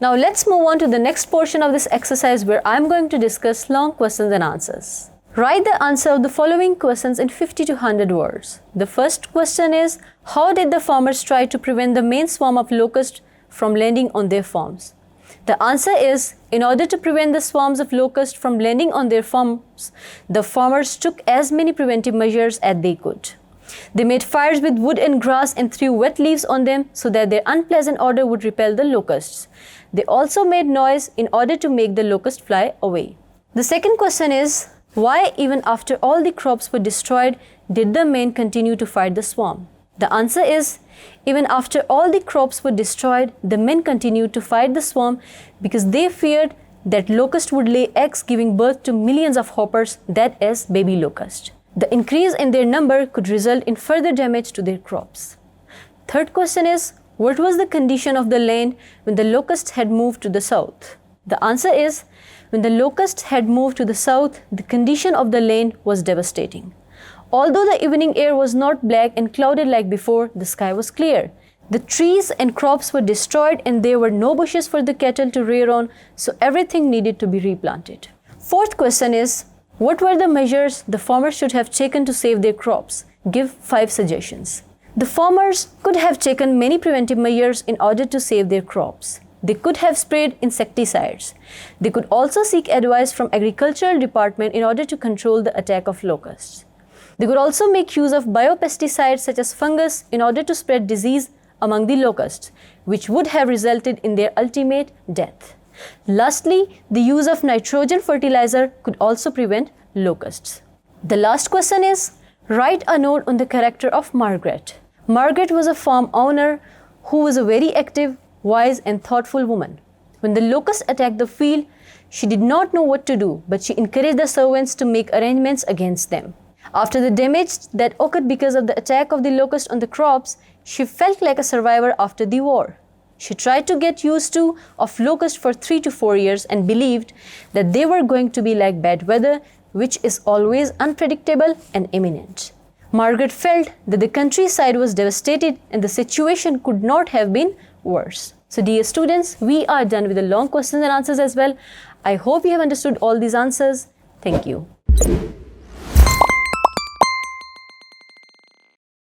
Now let's move on to the next portion of this exercise where I'm going to discuss long questions and answers. Write the answer of the following questions in 50 to 100 words. The first question is, how did the farmers try to prevent the main swarm of locusts from landing on their farms? The answer is, in order to prevent the swarms of locusts from landing on their farms, the farmers took as many preventive measures as they could. They made fires with wood and grass and threw wet leaves on them so that their unpleasant odor would repel the locusts. They also made noise in order to make the locusts fly away. The second question is, why even after all the crops were destroyed, did the men continue to fight the swarm? The answer is, even after all the crops were destroyed, the men continued to fight the swarm because they feared that locusts would lay eggs giving birth to millions of hoppers, that is, baby locusts. The increase in their number could result in further damage to their crops. Third question is, what was the condition of the land when the locusts had moved to the south? The answer is, when the locusts had moved to the south, the condition of the land was devastating. Although the evening air was not black and clouded like before, the sky was clear. The trees and crops were destroyed and there were no bushes for the cattle to rear on, so everything needed to be replanted. Fourth question is, what were the measures the farmers should have taken to save their crops? Give 5 suggestions. The farmers could have taken many preventive measures in order to save their crops. They could have sprayed insecticides. They could also seek advice from agricultural department in order to control the attack of locusts. They could also make use of biopesticides such as fungus in order to spread disease among the locusts, which would have resulted in their ultimate death. Lastly, the use of nitrogen fertilizer could also prevent locusts. The last question is, write a note on the character of Margaret. Margaret was a farm owner who was a very active, wise and thoughtful woman. When the locusts attacked the field, she did not know what to do, but she encouraged the servants to make arrangements against them. After the damage that occurred because of the attack of the locust on the crops, she felt like a survivor after the war. She tried to get used to locusts for 3 to 4 years and believed that they were going to be like bad weather, which is always unpredictable and imminent. Margaret felt that the countryside was devastated and the situation could not have been worse. So dear students, we are done with the long questions and answers as well. I hope you have understood all these answers. Thank you.